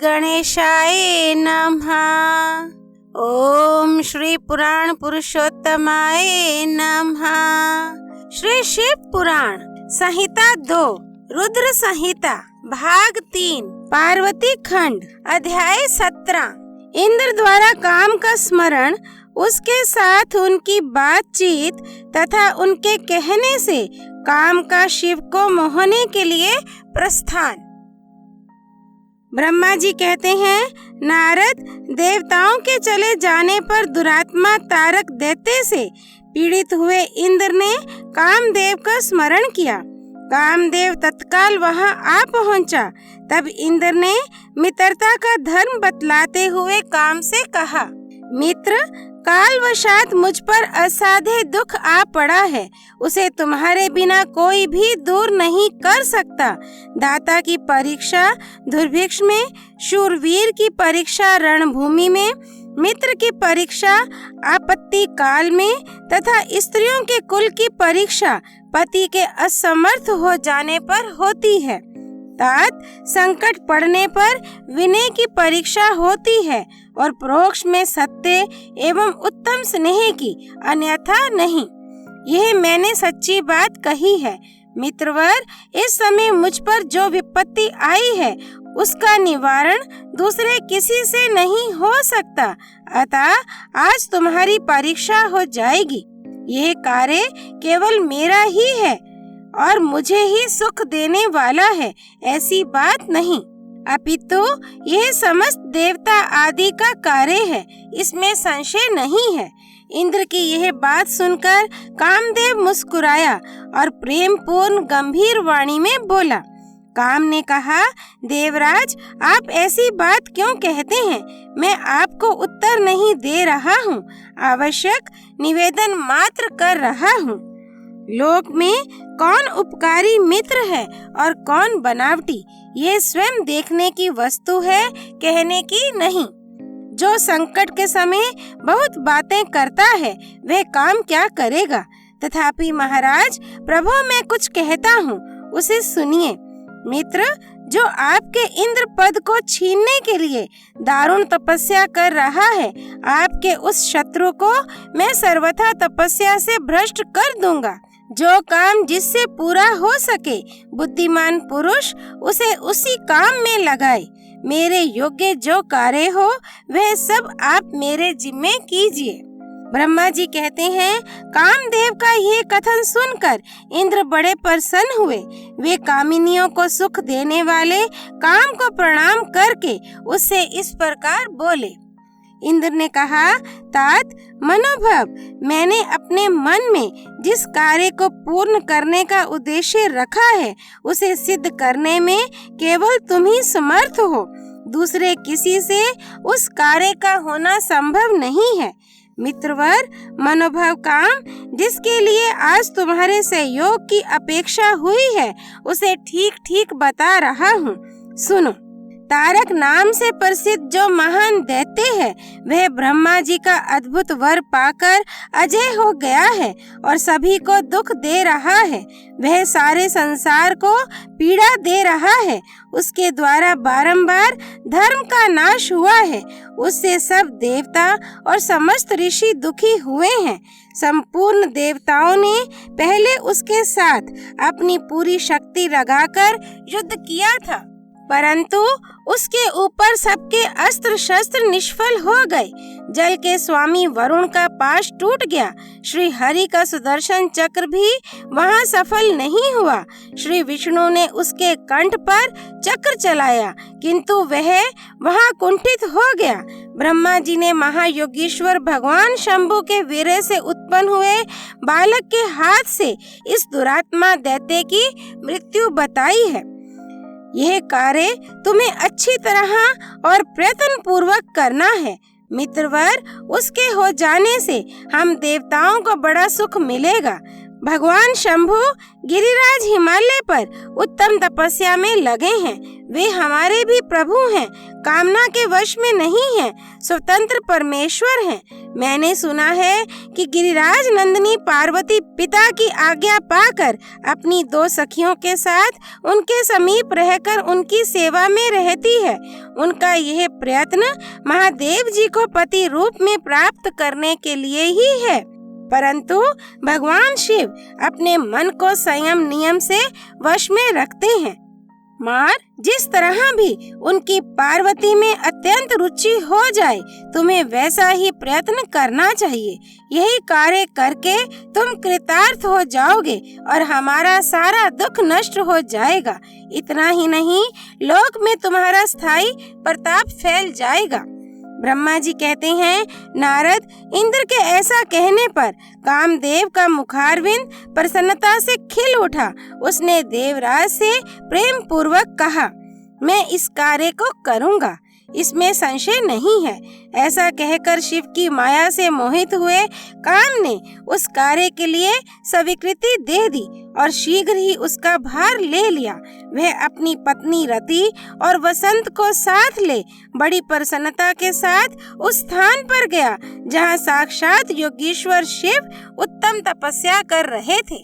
गणेशाय नमः। ओम श्री पुराण पुरुषोत्तमाय नमः। श्री शिव पुराण संहिता 2 रुद्र संहिता भाग 3 पार्वती खंड अध्याय 17। इंद्र द्वारा काम का स्मरण, उसके साथ उनकी बातचीत तथा उनके कहने से काम का शिव को मोहने के लिए प्रस्थान। ब्रह्मा जी कहते हैं, नारद, देवताओं के चले जाने पर दुरात्मा तारक दैत्य से पीड़ित हुए इंद्र ने कामदेव का स्मरण किया। कामदेव तत्काल वहां आ पहुंचा। तब इंद्र ने मित्रता का धर्म बतलाते हुए काम से कहा, मित्र, कालवशात मुझ पर असाध्य दुख आ पड़ा है, उसे तुम्हारे बिना कोई भी दूर नहीं कर सकता। दाता की परीक्षा दुर्भिक्ष में, शूरवीर की परीक्षा रणभूमि में, मित्र की परीक्षा आपत्ति काल में तथा स्त्रियों के कुल की परीक्षा पति के असमर्थ हो जाने पर होती है। तात संकट पड़ने पर विनय की परीक्षा होती है और परोक्ष में सत्य एवं उत्तम स्नेह की, अन्यथा नहीं। यह मैंने सच्ची बात कही है। मित्रवर, इस समय मुझ पर जो विपत्ति आई है उसका निवारण दूसरे किसी से नहीं हो सकता, अतः आज तुम्हारी परीक्षा हो जाएगी। यह कार्य केवल मेरा ही है और मुझे ही सुख देने वाला है, ऐसी बात नहीं, अपितु यह समस्त देवता आदि का कार्य है, इसमें संशय नहीं है। इंद्र की यह बात सुनकर कामदेव मुस्कुराया और प्रेम पूर्ण गंभीर वाणी में बोला। काम ने कहा, देवराज, आप ऐसी बात क्यों कहते हैं? मैं आपको उत्तर नहीं दे रहा हूँ, आवश्यक निवेदन मात्र कर रहा हूँ। लोक में कौन उपकारी मित्र है और कौन बनावटी, ये स्वयं देखने की वस्तु है, कहने की नहीं। जो संकट के समय बहुत बातें करता है वह काम क्या करेगा? तथापि महाराज, प्रभु, मैं कुछ कहता हूँ, उसे सुनिए। मित्र, जो आपके इंद्र पद को छीनने के लिए दारुण तपस्या कर रहा है, आपके उस शत्रु को मैं सर्वथा तपस्या से भ्रष्ट कर दूंगा। जो काम जिससे पूरा हो सके, बुद्धिमान पुरुष उसे उसी काम में लगाए। मेरे योग्य जो कार्य हो वह सब आप मेरे जिम्मे कीजिए। ब्रह्मा जी कहते हैं, कामदेव का ये कथन सुनकर इंद्र बड़े प्रसन्न हुए। वे कामिनियों को सुख देने वाले काम को प्रणाम करके उससे इस प्रकार बोले। इंद्र ने कहा, तात, मनोभव, मैंने अपने मन में जिस कार्य को पूर्ण करने का उद्देश्य रखा है उसे सिद्ध करने में केवल तुम ही समर्थ हो। दूसरे किसी से उस कार्य का होना संभव नहीं है। मित्रवर, मनोभव काम जिसके लिए आज तुम्हारे सहयोग की अपेक्षा हुई है उसे ठीक ठीक बता रहा हूँ, सुनो। तारक नाम से प्रसिद्ध जो महान दैत्य है वह ब्रह्मा जी का अद्भुत वर पाकर अजय हो गया है और सभी को दुख दे रहा है। वह सारे संसार को पीड़ा दे रहा है। उसके द्वारा बारंबार धर्म का नाश हुआ है। उससे सब देवता और समस्त ऋषि दुखी हुए हैं। संपूर्ण देवताओं ने पहले उसके साथ अपनी पूरी शक्ति लगाकर युद्ध किया था, परंतु उसके ऊपर सबके अस्त्र शस्त्र निष्फल हो गए। जल के स्वामी वरुण का पाश टूट गया। श्री हरि का सुदर्शन चक्र भी वहां सफल नहीं हुआ। श्री विष्णु ने उसके कंठ पर चक्र चलाया, किंतु वह वहां कुंठित हो गया। ब्रह्मा जी ने महायोगीश्वर भगवान शंभु के वीर्य से उत्पन्न हुए बालक के हाथ से इस दुरात्मा दैत्य की मृत्यु बताई है। यह कार्य तुम्हें अच्छी तरह और प्रयत्न पूर्वक करना है। मित्रवर, उसके हो जाने से हम देवताओं को बड़ा सुख मिलेगा। भगवान शंभु गिरिराज हिमालय पर उत्तम तपस्या में लगे हैं। वे हमारे भी प्रभु हैं, कामना के वश में नहीं हैं, स्वतंत्र परमेश्वर हैं। मैंने सुना है कि गिरिराज नंदिनी पार्वती पिता की आज्ञा पाकर अपनी 2 सखियों के साथ उनके समीप रहकर उनकी सेवा में रहती है। उनका यह प्रयत्न महादेव जी को पति रूप में प्राप्त करने के लिए ही है। परंतु भगवान शिव अपने मन को संयम नियम से वश में रखते हैं। मार, जिस तरह भी उनकी पार्वती में अत्यंत रुचि हो जाए, तुम्हें वैसा ही प्रयत्न करना चाहिए। यही कार्य करके तुम कृतार्थ हो जाओगे और हमारा सारा दुख नष्ट हो जाएगा। इतना ही नहीं, लोक में तुम्हारा स्थायी प्रताप फैल जाएगा। ब्रह्मा जी कहते हैं, नारद, इंद्र के ऐसा कहने पर कामदेव का मुखारविंद प्रसन्नता से खिल उठा। उसने देवराज से प्रेम पूर्वक कहा, मैं इस कार्य को करूँगा, इसमें संशय नहीं है। ऐसा कहकर शिव की माया से मोहित हुए काम ने उस कार्य के लिए स्वीकृति दे दी और शीघ्र ही उसका भार ले लिया। वह अपनी पत्नी रति और वसंत को साथ ले बड़ी प्रसन्नता के साथ उस स्थान पर गया जहाँ साक्षात योगीश्वर शिव उत्तम तपस्या कर रहे थे।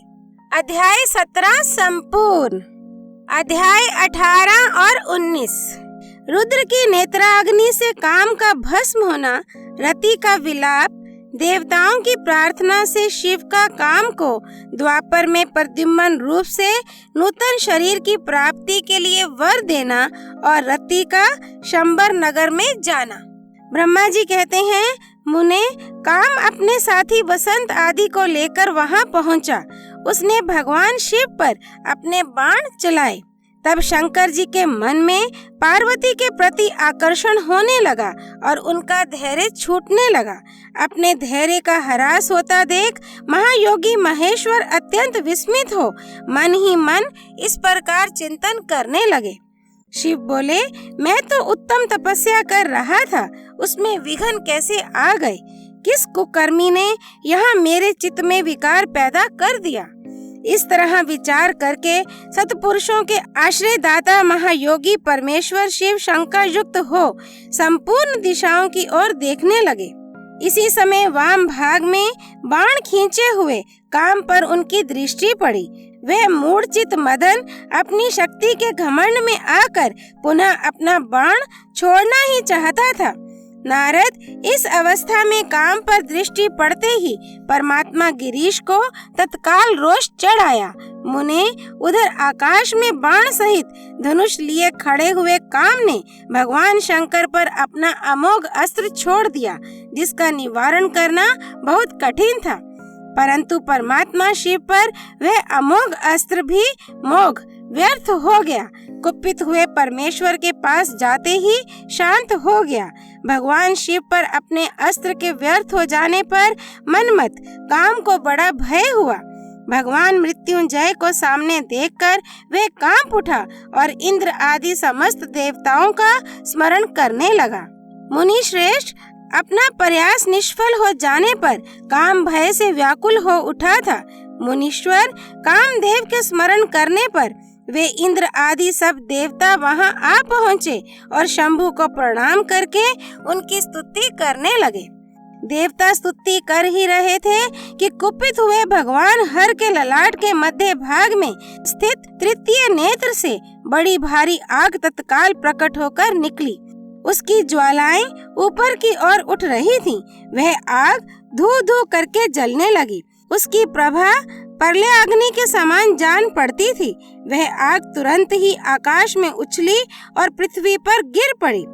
अध्याय 17 संपूर्ण। अध्याय 18 और 19। रुद्र की नेत्राग्नि से काम का भस्म होना, रति का विलाप, देवताओं की प्रार्थना से शिव का काम को द्वापर में प्रद्युम्न रूप से नूतन शरीर की प्राप्ति के लिए वर देना और रति का शंबर नगर में जाना। ब्रह्मा जी कहते हैं, मुने, काम अपने साथी वसंत आदि को लेकर वहां पहुंचा। उसने भगवान शिव पर अपने बाण चलाए। तब शंकर जी के मन में पार्वती के प्रति आकर्षण होने लगा और उनका धैर्य छूटने लगा। अपने धैर्य का ह्रास होता देख महायोगी महेश्वर अत्यंत विस्मित हो मन ही मन इस प्रकार चिंतन करने लगे। शिव बोले, मैं तो उत्तम तपस्या कर रहा था, उसमें विघ्न कैसे आ गए? किस कुकर्मी ने यहाँ मेरे चित्त में विकार पैदा कर दिया? इस तरह विचार करके सतपुरुषों के आश्रय दाता महायोगी परमेश्वर शिव शंका युक्त हो संपूर्ण दिशाओं की ओर देखने लगे। इसी समय वाम भाग में बाण खींचे हुए काम पर उनकी दृष्टि पड़ी। वह मूढ़चित मदन अपनी शक्ति के घमंड में आकर पुनः अपना बाण छोड़ना ही चाहता था। नारद, इस अवस्था में काम पर दृष्टि पड़ते ही परमात्मा गिरीश को तत्काल रोष चढ़ आया। मुने, उधर आकाश में बाण सहित धनुष लिए खड़े हुए काम ने भगवान शंकर पर अपना अमोघ अस्त्र छोड़ दिया, जिसका निवारण करना बहुत कठिन था। परंतु परमात्मा शिव पर वह अमोघ अस्त्र भी मोघ व्यर्थ हो गया। कुपित हुए परमेश्वर के पास जाते ही शांत हो गया। भगवान शिव पर अपने अस्त्र के व्यर्थ हो जाने पर मनमत काम को बड़ा भय हुआ। भगवान मृत्युंजय को सामने देखकर वह कांप उठा और इंद्र आदि समस्त देवताओं का स्मरण करने लगा। मुनि श्रेष्ठ, अपना प्रयास निष्फल हो जाने पर काम भय से व्याकुल हो उठा था। मुनीश्वर कामदेव के स्मरण करने पर वे इंद्र आदि सब देवता वहां आ पहुँचे और शंभु को प्रणाम करके उनकी स्तुति करने लगे। देवता स्तुति कर ही रहे थे कि कुपित हुए भगवान हर के ललाट के मध्य भाग में स्थित तृतीय नेत्र से बड़ी भारी आग तत्काल प्रकट होकर निकली। उसकी ज्वालाएं ऊपर की ओर उठ रही थीं। वह आग धू धू करके जलने लगी। उसकी प्रभा प्रलय अग्नि के समान जान पड़ती थी। वह आग तुरंत ही आकाश में उछली और पृथ्वी पर गिर पड़ी,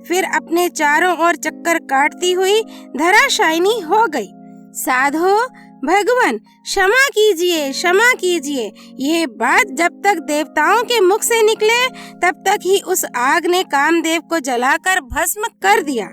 फिर अपने चारों ओर चक्कर काटती हुई धराशायिनी हो गई। साधो, भगवान क्षमा कीजिए, क्षमा कीजिए। ये बात जब तक देवताओं के मुख से निकले तब तक ही उस आग ने कामदेव को जलाकर भस्म कर दिया।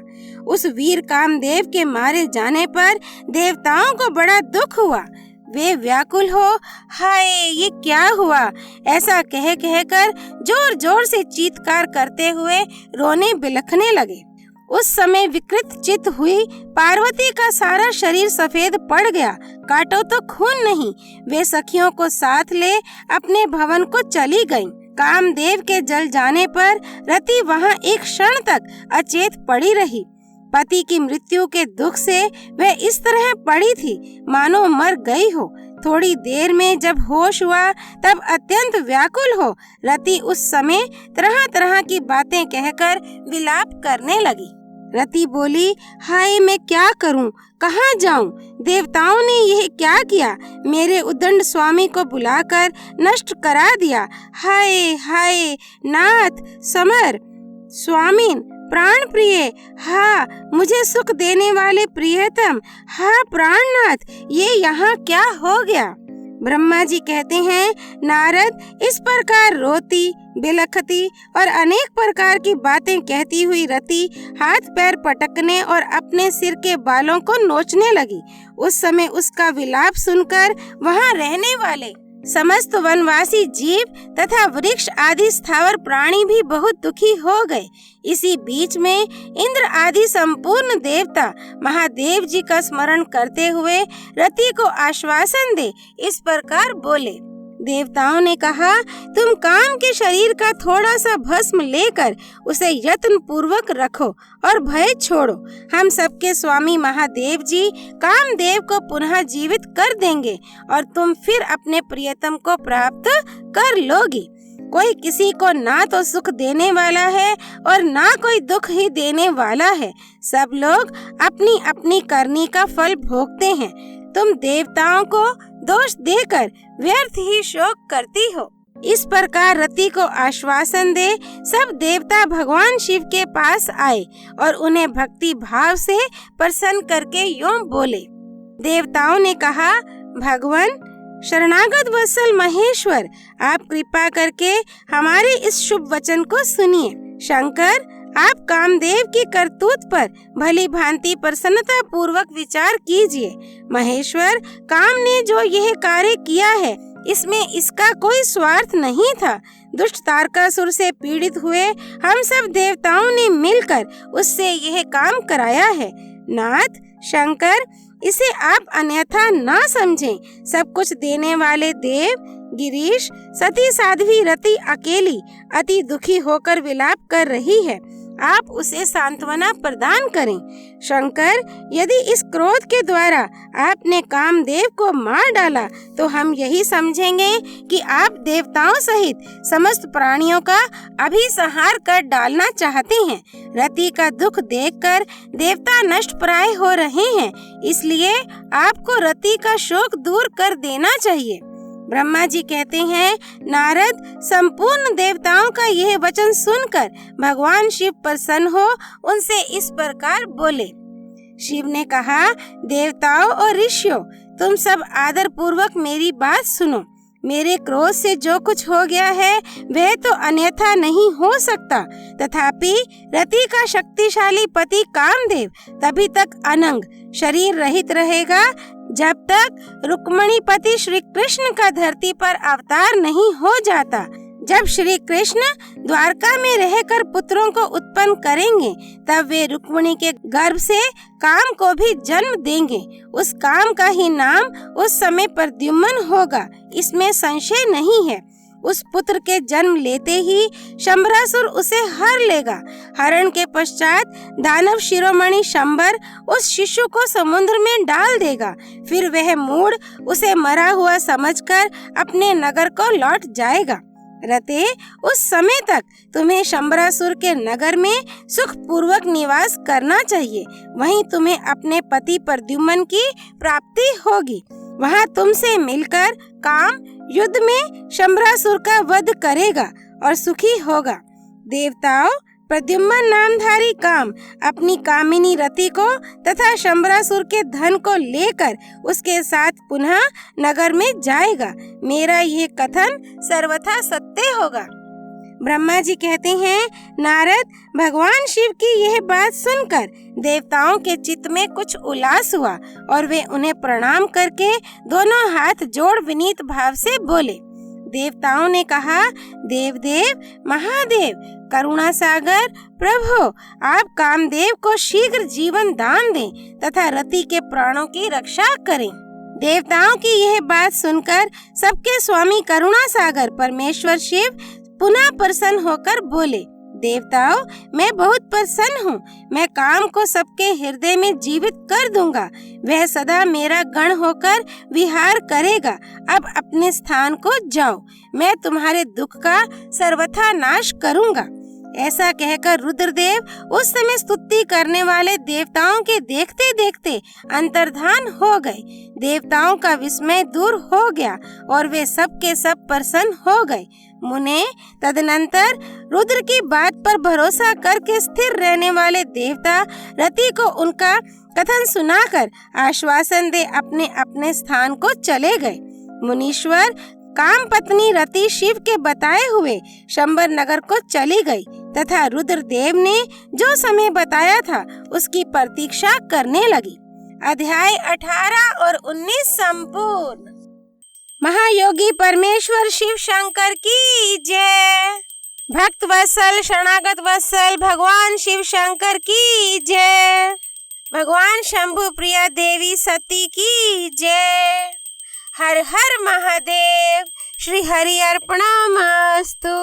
उस वीर कामदेव के मारे जाने पर देवताओं को बड़ा दुख हुआ। वे व्याकुल हो, हाय ये क्या हुआ, ऐसा कह कर जोर जोर से चीत्कार करते हुए रोने बिलखने लगे। उस समय विकृत चित्त हुई पार्वती का सारा शरीर सफेद पड़ गया, काटो तो खून नहीं। वे सखियों को साथ ले अपने भवन को चली गईं। कामदेव के जल जाने पर रति वहां एक क्षण तक अचेत पड़ी रही। पति की मृत्यु के दुख से वह इस तरह पड़ी थी मानो मर गई हो। थोड़ी देर में जब होश हुआ तब अत्यंत व्याकुल हो रति उस समय तरह तरह की बातें कहकर विलाप करने लगी। रति बोली, हाय मैं क्या करूं, कहाँ जाऊं? देवताओं ने यह क्या किया, मेरे उद्दंड स्वामी को बुलाकर नष्ट करा दिया। हाय हाय नाथ समर स्वामीन प्राण प्रिय, हाँ मुझे सुख देने वाले प्रियतम, हाँ प्राणनाथ, ये यहाँ क्या हो गया? ब्रह्मा जी कहते हैं, नारद इस प्रकार रोती बिलखती और अनेक प्रकार की बातें कहती हुई रति हाथ पैर पटकने और अपने सिर के बालों को नोचने लगी। उस समय उसका विलाप सुनकर वहाँ रहने वाले समस्त वनवासी जीव तथा वृक्ष आदि स्थावर प्राणी भी बहुत दुखी हो गए। इसी बीच में इंद्र आदि संपूर्ण देवता महादेव जी का स्मरण करते हुए रति को आश्वासन दे इस प्रकार बोले। देवताओं ने कहा, तुम काम के शरीर का थोड़ा सा भस्म लेकर उसे यत्न पूर्वक रखो और भय छोड़ो। हम सबके स्वामी महादेव जी कामदेव को पुनः जीवित कर देंगे और तुम फिर अपने प्रियतम को प्राप्त कर लोगी। कोई किसी को ना तो सुख देने वाला है और ना कोई दुख ही देने वाला है। सब लोग अपनी अपनी करनी का फल भोगते हैं। तुम देवताओं को दोष देकर व्यर्थ ही शोक करती हो। इस प्रकार रति को आश्वासन दे सब देवता भगवान शिव के पास आए और उन्हें भक्ति भाव से प्रसन्न करके यूं बोले। देवताओं ने कहा, भगवान शरणागत वत्सल महेश्वर, आप कृपा करके हमारे इस शुभ वचन को सुनिए। शंकर, आप कामदेव की करतूत पर भली भांति प्रसन्नता पूर्वक विचार कीजिए। महेश्वर, काम ने जो यह कार्य किया है इसमें इसका कोई स्वार्थ नहीं था। दुष्ट तारकासुर से पीड़ित हुए हम सब देवताओं ने मिलकर उससे यह काम कराया है। नाथ शंकर, इसे आप अन्यथा ना समझें। सब कुछ देने वाले देव गिरीश, सती साध्वी रति अकेली अति दुखी होकर विलाप कर रही है। आप उसे सांत्वना प्रदान करें। शंकर, यदि इस क्रोध के द्वारा आपने कामदेव को मार डाला तो हम यही समझेंगे कि आप देवताओं सहित समस्त प्राणियों का अभी संहार कर डालना चाहते हैं। रति का दुख देखकर देवता नष्ट प्राय हो रहे हैं, इसलिए आपको रति का शोक दूर कर देना चाहिए। ब्रह्मा जी कहते हैं, नारद, संपूर्ण देवताओं का यह वचन सुनकर भगवान शिव प्रसन्न हो उनसे इस प्रकार बोले। शिव ने कहा, देवताओं और ऋषियों, तुम सब आदर पूर्वक मेरी बात सुनो। मेरे क्रोध से जो कुछ हो गया है वह तो अन्यथा नहीं हो सकता। तथापि रति का शक्तिशाली पति कामदेव तभी तक अनंग शरीर रहित रहेगा जब तक रुक्मणीपति श्री कृष्ण का धरती पर अवतार नहीं हो जाता। जब श्री कृष्ण द्वारका में रहकर पुत्रों को उत्पन्न करेंगे तब वे रुक्मिणी के गर्भ से काम को भी जन्म देंगे। उस काम का ही नाम उस समय प्रद्युम्न होगा, इसमें संशय नहीं है। उस पुत्र के जन्म लेते ही शंबरासुर उसे हर लेगा। हरण के पश्चात दानव शिरोमणि शंबर उस शिशु को समुद्र में डाल देगा। फिर वह मूढ़ उसे मरा हुआ समझकर अपने नगर को लौट जाएगा। रते, उस समय तक तुम्हें शंबरासुर के नगर में सुख पूर्वक निवास करना चाहिए। वहीं तुम्हें अपने पति प्रद्युम्न की प्राप्ति होगी। वहाँ तुमसे मिलकर काम युद्ध में शंबरासुर का वध करेगा और सुखी होगा। देवताओं, प्रद्युम्न नामधारी काम अपनी कामिनी रति को तथा शंबरासुर के धन को लेकर उसके साथ पुनः नगर में जाएगा। मेरा ये कथन सर्वथा सत्य होगा। ब्रह्मा जी कहते हैं, नारद, भगवान शिव की यह बात सुनकर देवताओं के चित्त में कुछ उल्लास हुआ और वे उन्हें प्रणाम करके दोनों हाथ जोड़ विनीत भाव से बोले। देवताओं ने कहा, देवदेव महादेव, करुणा सागर प्रभु, आप कामदेव को शीघ्र जीवन दान दें तथा रति के प्राणों की रक्षा करें। देवताओं की यह बात सुनकर सबके स्वामी करुणा सागर परमेश्वर शिव पुनः प्रसन्न होकर बोले, देवताओं, मैं बहुत प्रसन्न हूँ। मैं काम को सबके हृदय में जीवित कर दूंगा। वह सदा मेरा गण होकर विहार करेगा। अब अपने स्थान को जाओ, मैं तुम्हारे दुख का सर्वथा नाश करूंगा। ऐसा कहकर रुद्रदेव उस समय स्तुति करने वाले देवताओं के देखते देखते अंतर्धान हो गए। देवताओं का विस्मय दूर हो गया और वे सब के सब प्रसन्न हो गए। मुने, तदनंतर रुद्र की बात पर भरोसा करके स्थिर रहने वाले देवता रति को उनका कथन सुनाकर आश्वासन दे अपने अपने स्थान को चले गए। मुनीश्वर काम पत्नी रति शिव के बताए हुए शंबर नगर को चली गई तथा रुद्रदेव ने जो समय बताया था उसकी प्रतीक्षा करने लगी। अध्याय 18 और 19 संपूर्ण। महायोगी परमेश्वर शिव शंकर की जय। भक्त वत्सल शरणागत वत्सल भगवान शिव शंकर की जय। भगवान शंभु प्रिया देवी सती की जय। हर हर महादेव। श्री हरि अर्पणमस्तु।